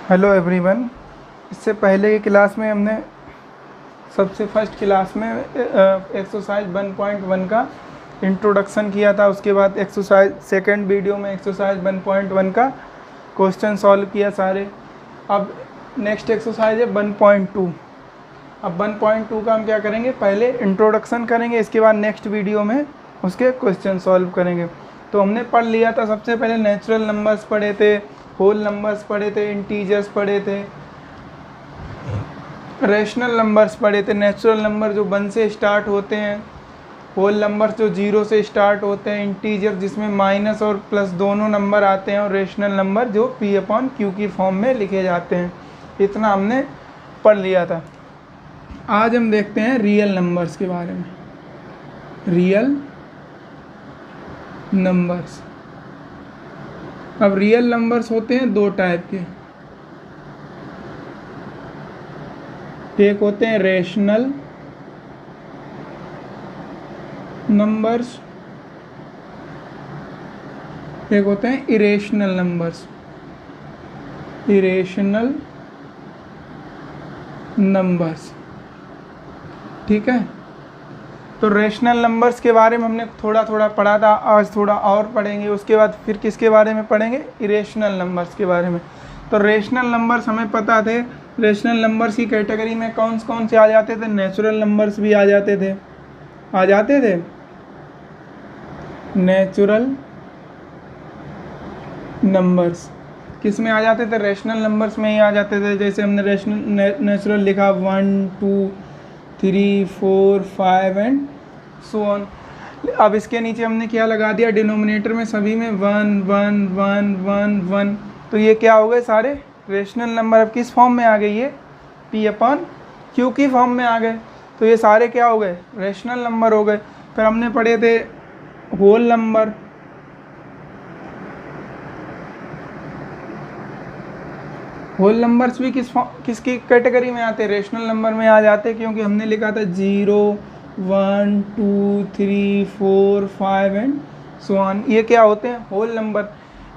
Hello everyone. इससे पहले की क्लास में हमने सबसे फर्स्ट क्लास में एक्सरसाइज 1.1 का इंट्रोडक्शन किया था। उसके बाद एक्सरसाइज सेकंड वीडियो में एक्सरसाइज 1.1 का क्वेश्चन सॉल्व किया सारे। अब नेक्स्ट एक्सरसाइज है 1.2। अब 1.2 का हम क्या करेंगे, पहले इंट्रोडक्शन करेंगे, इसके बाद नेक्स्ट वीडियो में उसके क्वेश्चन सॉल्व करेंगे। तो हमने पढ़ लिया था, सबसे पहले नेचुरल नंबर्स पढ़े थे, होल नंबर्स पढ़े थे, इंटीजर्स पढ़े थे, रेशनल नंबर्स पढ़े थे। नेचुरल नंबर जो 1 से स्टार्ट होते हैं, होल नंबर्स जो 0 से स्टार्ट होते हैं, इंटीजर जिसमें माइनस और प्लस दोनों नंबर आते हैं, और रेशनल नंबर जो P/Q की फॉर्म में लिखे जाते हैं। इतना हमने पढ़ लिया था। आज हम देखते हैं रियल नंबर्स के बारे में। Real numbers. अब रियल नंबर्स होते हैं दो टाइप के। एक होते हैं रेशनल नंबर्स, एक होते हैं इरेशनल नंबर्स। इरेशनल नंबर्स, ठीक है। तो रेशनल नंबर्स के बारे में हमने थोड़ा थोड़ा पढ़ा था, आज थोड़ा और पढ़ेंगे। उसके बाद फिर किसके बारे में पढ़ेंगे, इरेशनल नंबर्स के बारे में। तो रेशनल नंबर्स हमें पता थे, रेशनल नंबर्स की कैटेगरी में कौन कौन से आ जाते थे, नेचुरल नंबर्स भी आ जाते थे। नेचुरल नंबर्स किस में आ जाते थे, रेशनल नंबर्स में ही आ जाते थे। जैसे हमने नेचुरल लिखा 1 2 3 4 5 एंड सो ऑन। अब इसके नीचे हमने क्या लगा दिया, डिनोमिनेटर में सभी में 1 1 1 1 1। तो ये क्या हो गए, सारे रेशनल नंबर। अब किस फॉर्म में आ गए, ये P/Q की फॉर्म में आ गए। तो ये सारे क्या हो गए, रेशनल नंबर हो गए। फिर हमने पढ़े थे होल नंबर। होल नंबर्स भी किसकी कैटेगरी में आते हैं, रेशनल नंबर में आ जाते हैं, क्योंकि हमने लिखा था 0 1 2 3 4 5 एंड सो ऑन। ये क्या होते हैं, होल नंबर।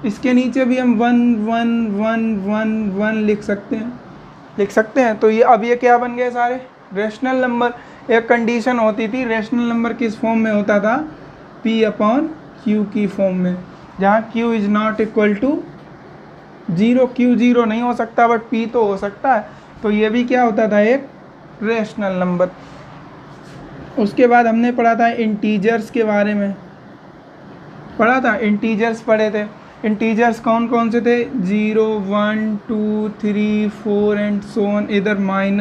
इसके नीचे भी हम 1 1 1 1 1 लिख सकते हैं। तो ये अब ये क्या बन गए, सारे रेशनल नंबर। एक कंडीशन होती थी, रेशनल नंबर किस फॉर्म में होता था, P/Q की फॉर्म में, जहाँ Q is not equal to 0। Q 0 नहीं हो सकता, बट P तो हो सकता है। तो ये भी क्या होता था, एक रेशनल नंबर। उसके बाद हमने पढ़ा था इंटीजर्स के बारे में, इंटीजर्स पढ़े थे। इंटीजर्स कौन कौन से थे, 0 1 2 3 4 एंड सो ऑन। इधर -1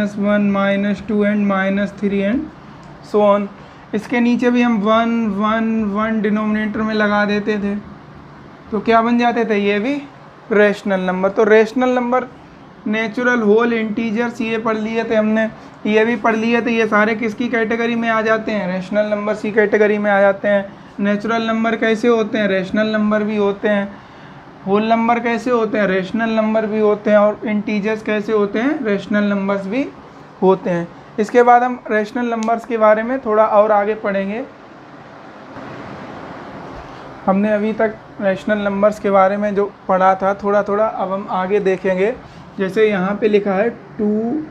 -2 एंड -3 एंड सो ऑन। इसके नीचे भी हम 1 1 1 डिनोमिनेटर में लगा देते थे, तो क्या बन जाते थे, ये भी रेशनल नंबर। तो rational number, natural, whole, integers ये पढ़ लिए थे हमने, ये भी पढ़ लिए थे। ये सारे किसकी कैटेगरी में आ जाते हैं, रेशनल नंबर्स की कैटेगरी में आ जाते हैं। नेचुरल नंबर कैसे होते हैं, रेशनल नंबर भी होते हैं। होल नंबर कैसे होते हैं, रेशनल नंबर भी होते हैं। और इंटीजर्स कैसे होते हैं, रेशनल नंबर्स भी होते हैं। इसके बाद हम रेशनल नंबर्स के बारे में थोड़ा और आगे पढ़ेंगे। हमने अभी तक रेशनल नंबर्स के बारे में जो पढ़ा था थोड़ा थोड़ा, अब हम आगे देखेंगे। जैसे यहाँ पे लिखा है 2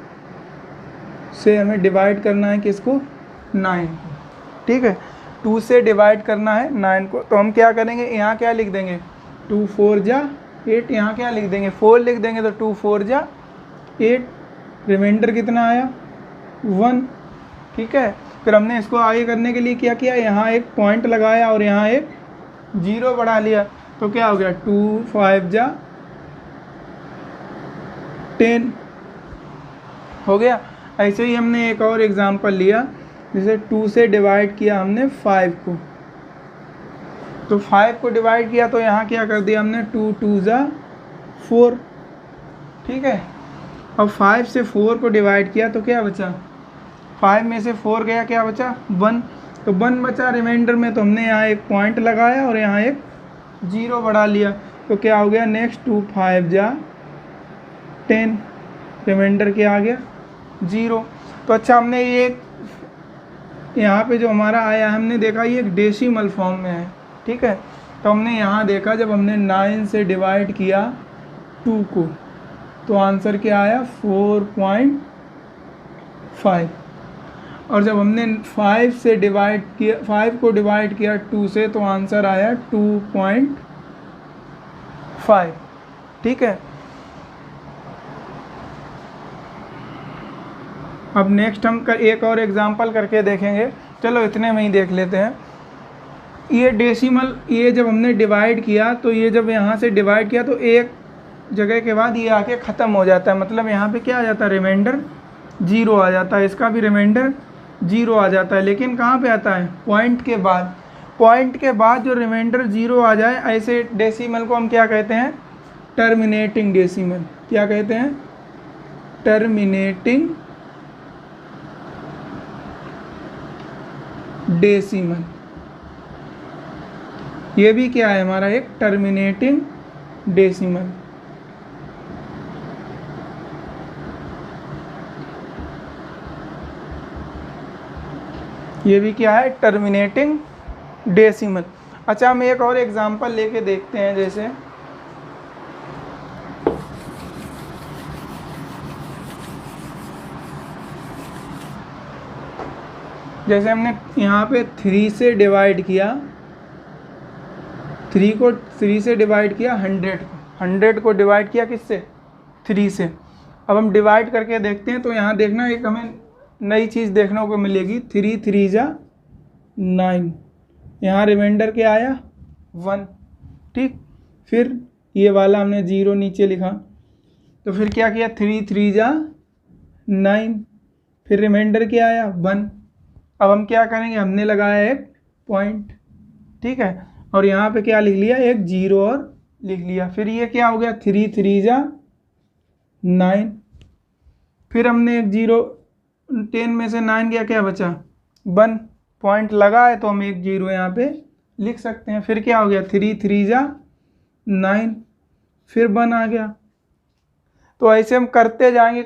से हमें डिवाइड करना है किसको, 9 को, ठीक है। 2 से डिवाइड करना है 9 को, तो हम क्या करेंगे, यहाँ क्या लिख देंगे, 2 4 जा 8। यहाँ क्या लिख देंगे, 4 लिख देंगे, तो 2 4 जा 8। रिमाइंडर कितना आया, 1, ठीक है। फिर हमने इसको आगे करने के लिए क्या किया, यहाँ एक पॉइंट लगाया और यहाँ एक 0 बढ़ा लिया। तो क्या हो गया, 2 5 जा 10 हो गया। ऐसे ही हमने एक और एग्जांपल लिया, जैसे 2 से डिवाइड किया हमने 5 को, तो 5 को डिवाइड किया तो यहाँ क्या कर दिया हमने, 2 2 जा 4, ठीक है। अब 5 से 4 को डिवाइड किया तो क्या बचा, 5 में से 4 गया, क्या बचा, 1। तो 1 बचा रिमाइंडर में, तो हमने यहाँ एक पॉइंट लगाया और यहाँ एक 0 बढ़ा लिया। तो क्या हो गया, नेक्स्ट 2 5 जा 10, रिमाइंडर क्या आ गया, 0। तो अच्छा, हमने ये यहाँ पे जो हमारा आया हमने देखा ये एक डेसिमल फॉर्म में है, ठीक है। तो हमने यहाँ देखा जब हमने 9 से डिवाइड किया 2 को, तो आंसर क्या आया 4.5। और जब हमने 5 से डिवाइड किया, 5 को डिवाइड किया 2 से, तो आंसर आया 2.5। ठीक है। अब नेक्स्ट हम एक और एग्जांपल करके देखेंगे। चलो इतने में ही देख लेते हैं। ये डेसिमल, ये जब हमने डिवाइड किया तो ये जब यहाँ से डिवाइड किया तो एक जगह के बाद ये आके ख़त्म हो जाता है, मतलब यहाँ पे क्या आ जाता है, रिमाइंडर 0 आ जाता है, इसका भी रिमाइंडर 0 आ जाता है। लेकिन कहाँ पे आता है, पॉइंट के बाद। पॉइंट के बाद जो रिमाइंडर 0 आ जाए, ऐसे डेसिमल को हम क्या कहते हैं, टर्मिनेटिंग डेसिमल। क्या कहते हैं, टर्मिनेटिंग डेसिमल। ये भी क्या है हमारा, एक टर्मिनेटिंग डेसिमल। ये भी क्या है, टर्मिनेटिंग डेसिमल। अच्छा, हम एक और एग्जांपल लेके देखते हैं। जैसे हमने यहाँ पे 3 से डिवाइड किया, 3 से डिवाइड किया 100 को डिवाइड किया किससे, 3 से। अब हम डिवाइड करके देखते हैं, तो यहाँ देखना एक हमें नई चीज़ देखने को मिलेगी। 3 3 जा 9, यहाँ रिमाइंडर क्या आया 1। ठीक, फिर ये वाला हमने 0 नीचे लिखा, तो फिर क्या किया, 3 3 जा 9, फिर रिमाइंडर क्या आया 1। अब हम क्या करेंगे, हमने लगाया एक पॉइंट, ठीक है, और यहाँ पे क्या लिख लिया, एक 0 और लिख लिया। फिर ये क्या हो गया, 3 3 जा 9, फिर हमने एक 0, 10 में से 9 गया, क्या बचा 1, पॉइंट लगा है तो हम एक 0 यहाँ पे लिख सकते हैं। फिर क्या हो गया, 3 3 जा 9, फिर 1 आ गया। तो ऐसे हम करते जाएंगे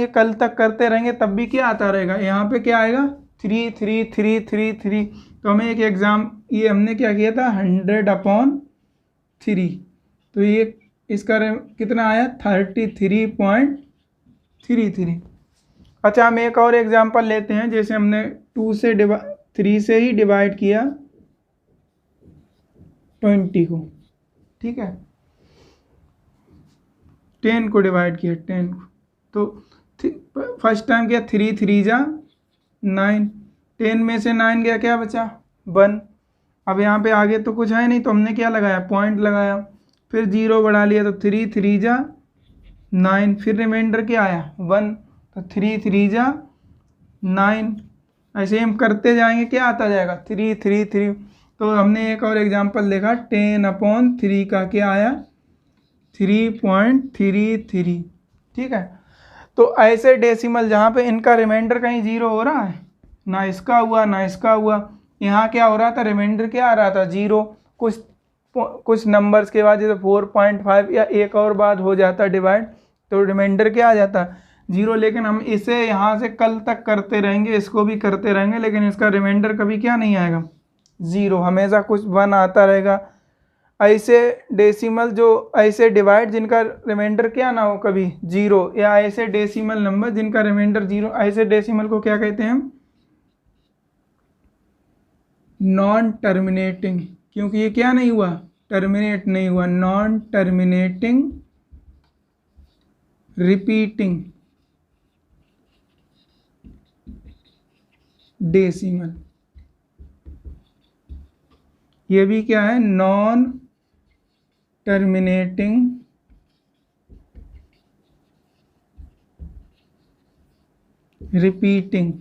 कल तक करते रहेंगे, तब भी क्या आता रहेगा, यहाँ पे क्या आएगा 3 3 3 3 3। तो हमें एक एग्ज़ाम, ये हमने क्या किया था 100/3, तो ये इसका कितना आया 33.33। अच्छा, हम एक और एग्जांपल लेते हैं। जैसे हमने 3 से ही डिवाइड किया 20 को, ठीक है, 10 को डिवाइड किया 10 को, तो फर्स्ट टाइम क्या 3 3 जा 9, 10 में से 9 गया, क्या बचा 1। अब यहाँ पे आगे तो कुछ है नहीं, तो हमने क्या लगाया, पॉइंट लगाया, फिर 0 बढ़ा लिया, तो 3 3 जा 9, फिर रिमाइंडर क्या आया 1, तो 3 3 जा 9। ऐसे हम करते जाएंगे, क्या आता जाएगा 3 3 3। तो हमने एक और एग्जांपल देखा, 10/3 का क्या आया 3.33। ठीक है, तो ऐसे डेसिमल जहाँ पे इनका रिमाइंडर कहीं 0 हो रहा है, ना इसका हुआ ना इसका हुआ, यहाँ क्या हो रहा था, रिमाइंडर क्या आ रहा था 0। कुछ नंबर्स के बाद जैसे 4.5 या एक और बाद हो जाता डिवाइड, तो रिमाइंडर क्या आ जाता 0। लेकिन हम इसे यहाँ से कल तक करते रहेंगे, इसको भी करते रहेंगे, लेकिन इसका रिमाइंडर कभी क्या नहीं आएगा 0, हमेशा कुछ 1 आता रहेगा। ऐसे डेसिमल जो ऐसे डिवाइड जिनका रिमाइंडर क्या ना हो कभी 0, या ऐसे डेसिमल नंबर जिनका रिमाइंडर 0, ऐसे डेसिमल को क्या कहते हैं हम, नॉन टर्मिनेटिंग। क्योंकि ये क्या नहीं हुआ, टर्मिनेट नहीं हुआ, नॉन टर्मिनेटिंग रिपीटिंग डेसिमल। ये भी क्या है, नॉन टर्मिनेटिंग रिपीटिंग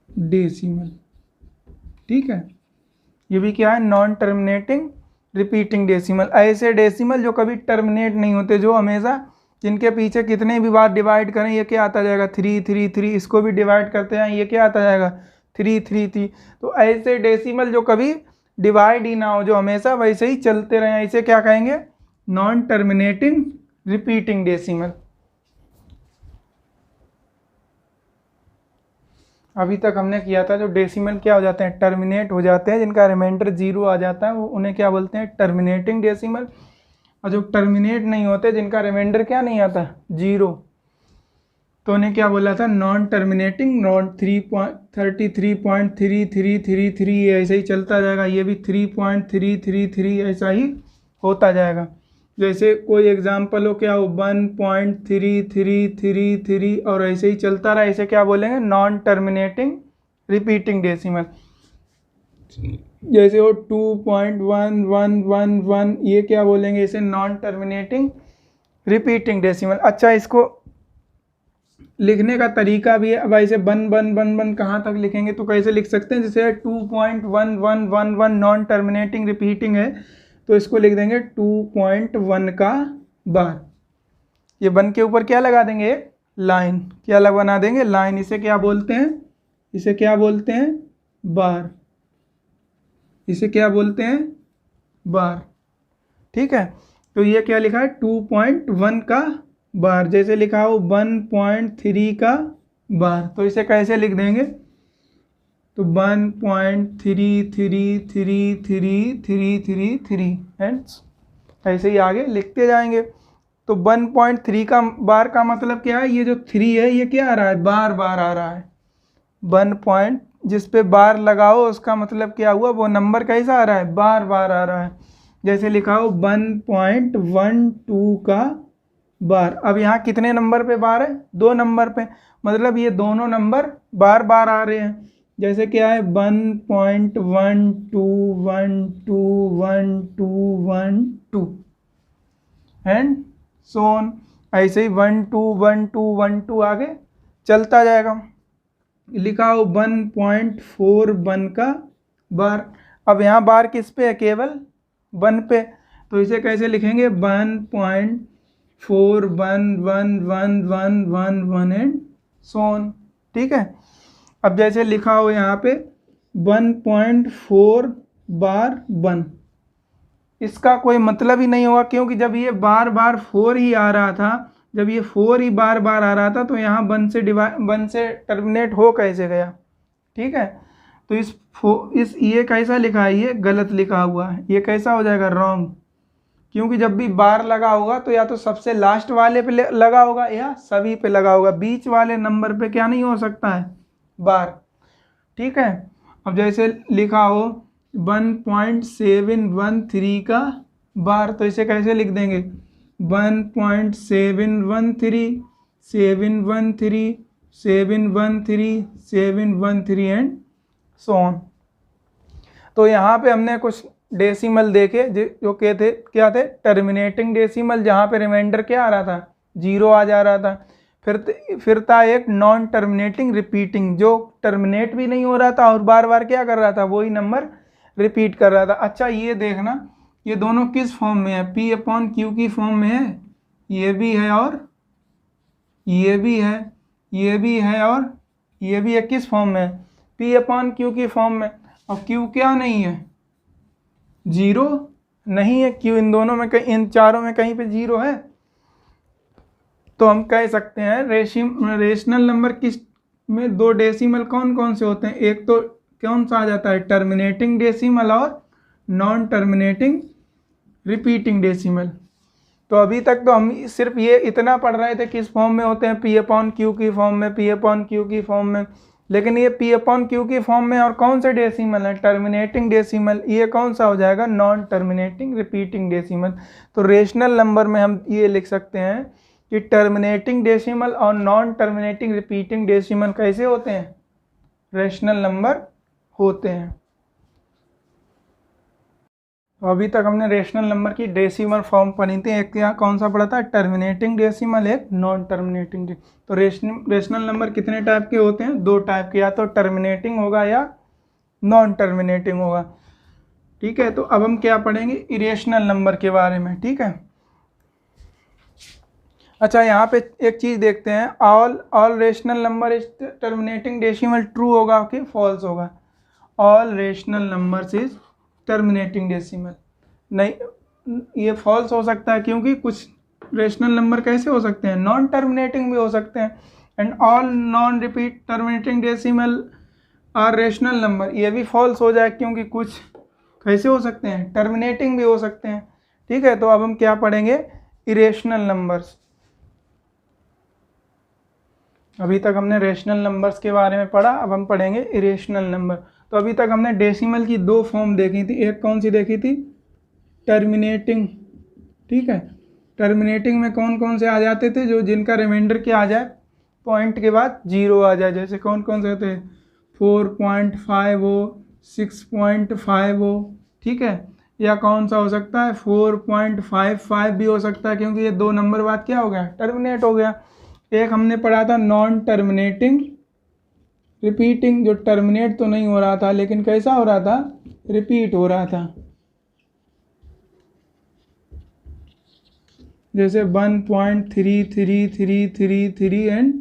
डेसिमल। ठीक है, ये भी क्या है, नॉन टर्मिनेटिंग रिपीटिंग डेसिमल। ऐसे डेसिमल जो कभी टर्मिनेट नहीं होते, जो हमेशा, जिनके पीछे कितने भी बार डिवाइड करें ये क्या आता जाएगा 3 3 3, इसको भी डिवाइड करते हैं ये क्या आता जाएगा 3 3 3। तो ऐसे डेसिमल जो कभी डिवाइड ही ना हो, जो हमेशा वैसे ही चलते रहें, ऐसे क्या कहेंगे, नॉन टर्मिनेटिंग रिपीटिंग डेसिमल। अभी तक हमने किया था जो डेसिमल क्या हो जाते हैं, टर्मिनेट हो जाते हैं, जिनका रिमाइंडर 0 आ जाता है वो उन्हें क्या बोलते हैं, टर्मिनेटिंग डेसिमल। और जो टर्मिनेट नहीं होते, जिनका रिमाइंडर क्या नहीं आता, 0, तो उन्हें क्या बोला था, नॉन टर्मिनेटिंग। नॉन 33.3333 ऐसे ही चलता जाएगा, ये भी 3.333 ऐसा ही होता जाएगा। जैसे कोई एग्जाम्पल हो, क्या हो 1.3333 और ऐसे ही चलता रहा, ऐसे क्या बोलेंगे, नॉन टर्मिनेटिंग रिपीटिंग डेसिमल। जैसे हो 2.1111, ये क्या बोलेंगे, इसे नॉन टर्मिनेटिंग रिपीटिंग डेसिमल। अच्छा, इसको लिखने का तरीका भी है। अब ऐसे बन बन बन बन कहाँ तक लिखेंगे, तो कैसे लिख सकते हैं, जैसे 2.1111 नॉन टर्मिनेटिंग रिपीटिंग है, तो इसको लिख देंगे 2.1 का बार। ये बन के ऊपर क्या लगा देंगे, लाइन। क्या लग बना देंगे, लाइन। इसे क्या बोलते हैं, इसे क्या बोलते हैं, बार। इसे क्या बोलते हैं, बार। ठीक है, तो ये क्या लिखा है, 2.1 का बार। जैसे लिखा हो 1.3 का बार, तो इसे कैसे लिख देंगे, तो 1.333333 एंड ऐसे ही आगे लिखते जाएंगे। तो 1.3 का बार का मतलब क्या है, ये जो 3 है ये क्या आ रहा है, बार बार आ रहा है। 1 पॉइंट जिस पे बार लगाओ उसका मतलब क्या हुआ, वो नंबर कैसा आ रहा है, बार बार आ रहा है। जैसे लिखा हो 1.12 का बार। अब यहाँ कितने नंबर पे बार है, 2 नंबर पे, मतलब ये दोनों नंबर बार बार आ रहे हैं। जैसे क्या है 1.121212 एंड सो ऑन, ऐसे ही 1.2 आगे चलता जाएगा। लिखा हो 1.41 का बार। अब यहाँ बार किस पे है, केवल 1 पे, तो इसे कैसे लिखेंगे, 1.411111 एंड सो ऑन। ठीक है, अब जैसे लिखा हो यहाँ पे 1.4 बार 1, इसका कोई मतलब ही नहीं होगा, क्योंकि जब ये बार बार 4 ही आ रहा था, जब ये 4 ही बार बार आ रहा था, तो यहाँ 1 से टर्मिनेट हो कैसे गया। ठीक है, तो इस ये कैसा लिखा है, ये गलत लिखा हुआ है, ये कैसा हो जाएगा, रॉन्ग। क्योंकि जब भी बार लगा होगा तो या तो सबसे लास्ट वाले पे लगा होगा या सभी पे लगा होगा, बीच वाले नंबर पे क्या नहीं हो सकता है, बार। ठीक है, अब जैसे लिखा हो 1.713 का बार, तो इसे कैसे लिख देंगे, 1.713 713 713 713 एंड सो ऑन। तो यहाँ पे हमने कुछ डेसिमल देखे जो कहते क्या थे, टर्मिनेटिंग डेसिमल, जहाँ पे रिमाइंडर क्या आ रहा था, 0 आ जा रहा था। फिर था एक नॉन टर्मिनेटिंग रिपीटिंग, जो टर्मिनेट भी नहीं हो रहा था और बार बार क्या कर रहा था, वही नंबर रिपीट कर रहा था। अच्छा, ये देखना, ये दोनों किस फॉर्म में है, P/Q की फॉर्म में है, ये भी है और ये भी है, ये भी है और ये भी है। किस फॉर्म में है, P/Q की फॉर्म में। और Q क्या नहीं है, 0 नहीं है। Q इन दोनों में, कहीं इन चारों में कहीं पे 0 है। तो हम कह सकते हैं रेशनल नंबर किस में 2 डेसिमल कौन कौन से होते हैं, एक तो कौन सा आ जाता है, टर्मिनेटिंग डेसिमल और नॉन टर्मिनेटिंग रिपीटिंग डेसिमल। तो अभी तक तो हम सिर्फ ये इतना पढ़ रहे थे किस फॉर्म में होते हैं, P/Q की फॉर्म में, P/Q की फॉर्म में। लेकिन ये P/Q की फॉर्म में और कौन से डेसिमल है, टर्मिनेटिंग डेसिमल, ये कौन सा हो जाएगा, नॉन टर्मिनेटिंग रिपीटिंग डेसिमल। तो रेशनल नंबर में हम ये लिख सकते हैं कि टर्मिनेटिंग डेसिमल और नॉन टर्मिनेटिंग रिपीटिंग डेसिमल कैसे होते हैं, रेशनल नंबर होते हैं। तो अभी तक हमने रेशनल नंबर की डेसिमल फॉर्म पढ़ी थी, एक यहाँ कौन सा पढ़ा था, टर्मिनेटिंग डेसिमल, एक नॉन टर्मिनेटिंग। तो रेशनल नंबर कितने टाइप के होते हैं, 2 टाइप के, या तो टर्मिनेटिंग होगा या नॉन टर्मिनेटिंग होगा। ठीक है, तो अब हम क्या पढ़ेंगे, इरेशनल नंबर के बारे में। ठीक है, अच्छा यहाँ पे एक चीज़ देखते हैं, all rational number is terminating decimal true होगा कि फॉल्स होगा, all rational numbers is terminating decimal. नहीं, ये फॉल्स हो सकता है, क्योंकि कुछ रेशनल नंबर कैसे हो सकते हैं, नॉन टर्मिनेटिंग भी हो सकते हैं। And all non repeat terminating decimal are rational number. ये भी फॉल्स हो जाए क्योंकि कुछ कैसे हो सकते हैं, टर्मिनेटिंग भी हो सकते हैं। ठीक है, तो अब हम क्या पढ़ेंगे, इरेशनल नंबर्स। अभी तक हमने रेशनल नंबर्स के बारे में पढ़ा, अब हम पढ़ेंगे इरेशनल नंबर। तो अभी तक हमने डेसिमल की दो फॉर्म देखी थी, एक कौन सी देखी थी, टर्मिनेटिंग। ठीक है, टर्मिनेटिंग में कौन कौन से आ जाते थे, जो जिनका रिमाइंडर क्या आ जाए, पॉइंट के बाद जीरो आ जाए। जैसे कौन कौन से होते हैं, 4.5 हो, 6.5 हो। ठीक है, या कौन सा हो सकता है, 4.55 भी हो सकता है, क्योंकि ये दो नंबर बाद क्या हो गया, टर्मिनेट हो गया। एक हमने पढ़ा था नॉन टर्मिनेटिंग रिपीटिंग, जो टर्मिनेट तो नहीं हो रहा था लेकिन कैसा हो रहा था, रिपीट हो रहा था। जैसे 1.333333 एंड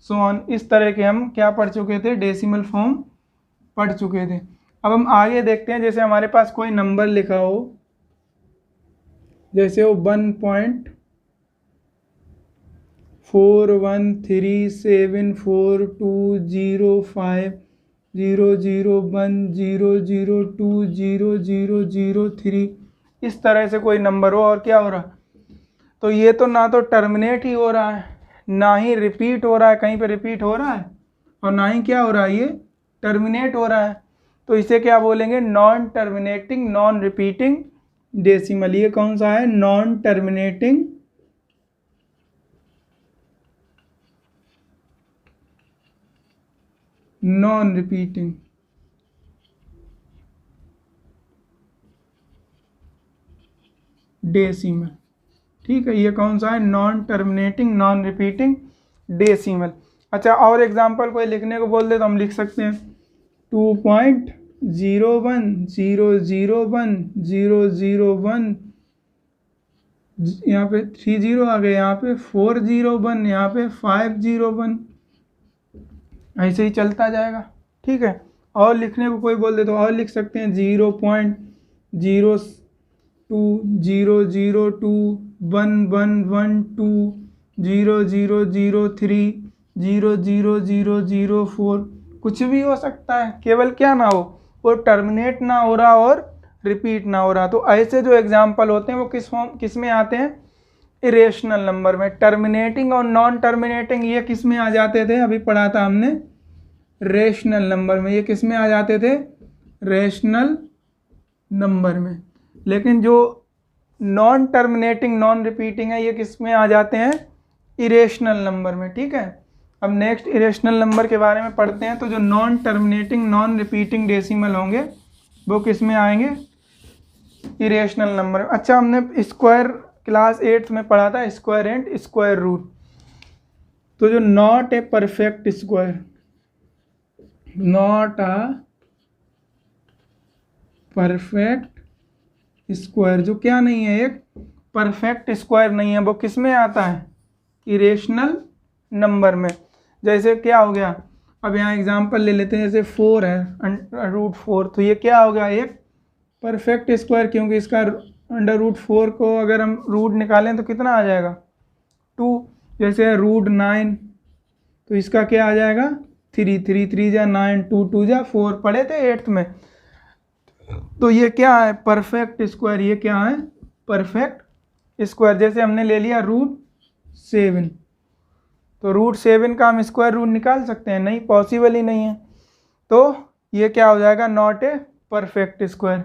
सो ऑन, इस तरह के हम क्या पढ़ चुके थे, डेसिमल फॉर्म पढ़ चुके थे। अब हम आगे देखते हैं, जैसे हमारे पास कोई नंबर लिखा हो, जैसे वो 1.413742050010020003, इस तरह से कोई नंबर हो और क्या हो रहा, तो ये तो ना तो टर्मिनेट ही हो रहा है, ना ही रिपीट हो रहा है, कहीं पे रिपीट हो रहा है, और ना ही क्या हो रहा है, ये टर्मिनेट हो रहा है। तो इसे क्या बोलेंगे, non terminating non repeating decimal. ये कौन सा है, non terminating non repeating decimal. ठीक है, ये कौन सा है, non terminating non repeating decimal. अच्छा, और एग्जांपल कोई लिखने को बोल दे तो हम लिख सकते हैं 2.01001001, यहाँ पे 30 आ गए, यहाँ पे 401, यहाँ पे 501, ऐसे ही चलता जाएगा। ठीक है, और लिखने को कोई बोल दे तो और लिख सकते हैं 0.00200111200003000004, कुछ भी हो सकता है, केवल क्या ना हो, वो टर्मिनेट ना हो रहा और रिपीट ना हो रहा। तो ऐसे जो एग्जाम्पल होते हैं वो किस में आते हैं, इरेशनल नंबर में। टर्मिनेटिंग और नॉन टर्मिनेटिंग ये किस में आ जाते थे, अभी पढ़ा था हमने, रेशनल नंबर में। ये किस में आ जाते थे, रेशनल नंबर में। लेकिन जो नॉन टर्मिनेटिंग नॉन रिपीटिंग है, ये किस में आ जाते हैं, इरेशनल नंबर में। ठीक है, अब नेक्स्ट इरेशनल नंबर के बारे में पढ़ते हैं। तो जो non terminating non repeating decimal होंगे वो किस में आएंगे, इरेशनल नंबर। अच्छा, हमने स्क्वायर क्लास 8th में पढ़ा था, स्क्वायर एंड स्क्वायर रूट। तो जो not a perfect square, not a perfect square, जो क्या नहीं है, एक परफेक्ट स्क्वायर नहीं है, वो किस में आता है, इरेशनल नंबर में। जैसे क्या हो गया, अब यहाँ एग्जांपल ले लेते हैं, जैसे 4 है, √4, तो ये क्या हो गया, एक परफेक्ट स्क्वायर, क्योंकि इसका √4 को अगर हम रूट निकालें तो कितना आ जाएगा, 2। जैसे √9, तो इसका क्या आ जाएगा, 3, 3 3 जा 9, 2 2 जा 4, पढ़े थे 8th में। तो ये क्या है, परफेक्ट स्क्वायर। ये क्या है, परफेक्ट स्क्वायर। जैसे हमने ले लिया √7, तो √7 का हम स्क्वायर रूट निकाल सकते हैं, नहीं, पॉसिबल ही नहीं है। तो ये क्या हो जाएगा, नॉट ए परफेक्ट स्क्वायर।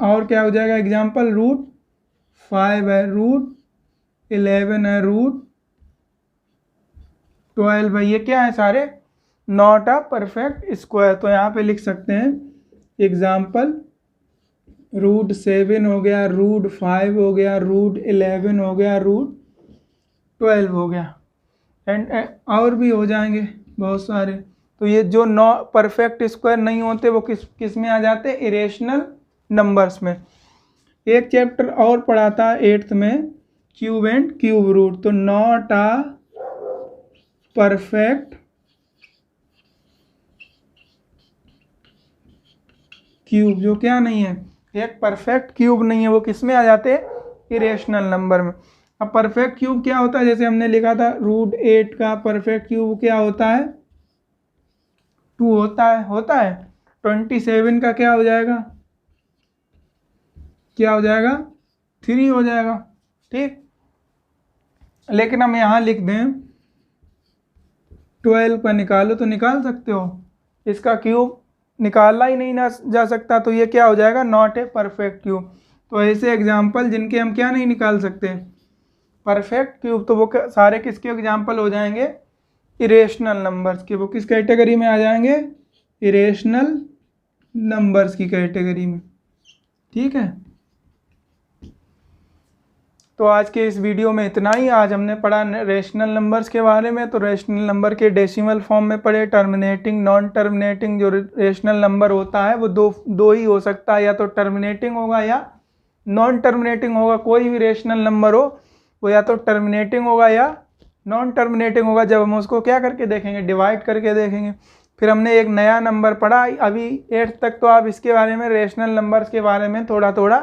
और क्या हो जाएगा, एग्जाम्पल √5 है, √11 है, √12 है, ये क्या है, सारे नॉट अ परफेक्ट स्क्वायर। तो यहाँ पे लिख सकते हैं एग्जाम्पल, √7 हो गया, √5 हो गया, √11 हो गया, √12 हो गया, एंड और भी हो जाएंगे बहुत सारे। तो ये जो परफेक्ट स्क्वायर नहीं होते वो किस में आ जाते हैं, इरेशनल नंबर्स में। एक चैप्टर और पढ़ा था 8th में, क्यूब एंड क्यूब रूट। तो नॉट अ परफेक्ट क्यूब, जो क्या नहीं है, एक परफेक्ट क्यूब नहीं है, वो किस में आ जाते हैं, इरेशनल नंबर में। अब परफेक्ट क्यूब क्या होता है, जैसे हमने लिखा था √8 का परफेक्ट क्यूब क्या होता है 2 होता है 27 का क्या हो जाएगा 3 हो जाएगा। ठीक, लेकिन हम यहाँ लिख दें 12 का निकालो तो निकाल सकते हो, इसका क्यूब निकाला ही नहीं जा सकता, तो ये क्या हो जाएगा नॉट ए परफेक्ट क्यूब। तो ऐसे एग्जाम्पल जिनके हम क्या नहीं निकाल सकते परफेक्ट क्यूब, तो वो सारे किसके एग्जाम्पल हो जाएंगे इरेशनल नंबर्स के। वो किस कैटेगरी में आ जाएंगे इरेशनल नंबर्स की कैटेगरी में। ठीक है, तो आज के इस वीडियो में इतना ही। आज हमने पढ़ा रेशनल नंबर्स के बारे में। तो रेशनल नंबर के डेसिमल फॉर्म में पढ़े, टर्मिनेटिंग, नॉन टर्मिनेटिंग। जो रेशनल नंबर होता है वो दो ही हो सकता है, या तो टर्मिनेटिंग होगा या नॉन टर्मिनेटिंग होगा। कोई भी रेशनल नंबर हो वो या तो टर्मिनेटिंग होगा या नॉन टर्मिनेटिंग होगा। जब हम उसको क्या करके देखेंगे डिवाइड करके देखेंगे। फिर हमने एक नया नंबर पढ़ा, अभी 8th तक तो आप इसके बारे में रेशनल नंबर्स के बारे में थोड़ा थोड़ा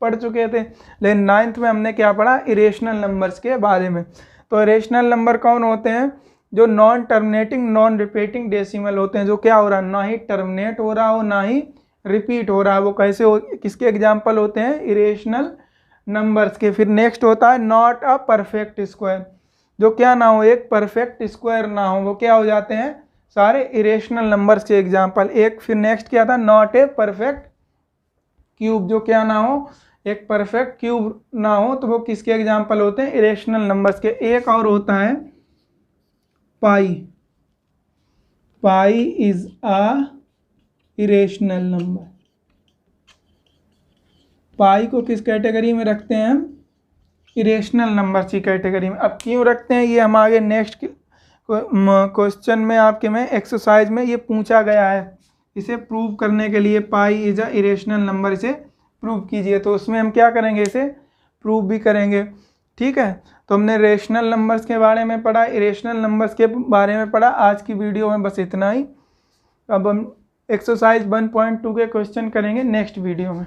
पढ़ चुके थे, लेकिन 9th में हमने क्या पढ़ा इरेशनल नंबर्स के बारे में। तो इरेशनल नंबर कौन होते हैं जो non terminating non repeating decimal होते हैं, जो क्या हो रहा है ना ही टर्मिनेट हो रहा हो ना ही रिपीट हो रहा है। वो कैसे हो, किसके एग्जाम्पल होते हैं इरेशनल नंबर्स के। फिर नेक्स्ट होता है नॉट अ परफेक्ट स्क्वायर, जो क्या ना हो एक परफेक्ट स्क्वायर ना हो, वो क्या हो जाते हैं सारे इरेशनल नंबर्स के एग्जाम्पल। एक फिर नेक्स्ट क्या था नॉट ए परफेक्ट क्यूब, जो क्या ना हो एक परफेक्ट क्यूब ना हो, तो वो किसके एग्जाम्पल होते हैं इरेशनल नंबर्स के। एक और होता है pi, pi is a irrational number. Pi को किस कैटेगरी में रखते हैं हम इरेशनल नंबर्स की कैटेगरी में। अब क्यों रखते हैं ये हम आगे नेक्स्ट क्वेश्चन में आपके में एक्सरसाइज में ये पूछा गया है, इसे प्रूव करने के लिए पाई इज अ इरेशनल नंबर, इसे प्रूव कीजिए। तो उसमें हम क्या करेंगे इसे प्रूव भी करेंगे। ठीक है, तो हमने रेशनल नंबर्स के बारे में पढ़ा, इरेशनल नंबर्स के बारे में पढ़ा। आज की वीडियो में बस इतना ही। अब हम एक्सरसाइज 1.2 के क्वेश्चन करेंगे नेक्स्ट वीडियो में।